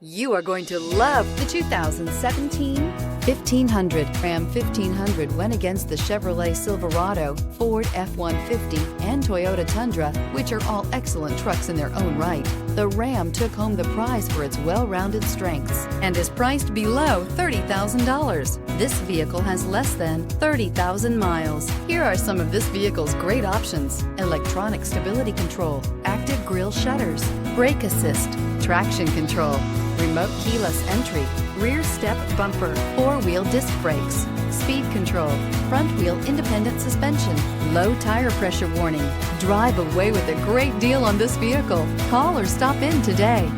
You are going to love the 2017 1500. Ram 1500 went against the Chevrolet Silverado, Ford F-150, and Toyota Tundra, which are all excellent trucks in their own right. The Ram took home the prize for its well-rounded strengths and is priced below $30,000. This vehicle has less than 30,000 miles. Here are some of this vehicle's great options: electronic stability control, active grille shutters, brake assist, traction control, remote keyless entry, rear step bumper, four-wheel disc brakes, speed control, front wheel independent suspension, low tire pressure warning. Drive away with a great deal on this vehicle. Call or stop in today.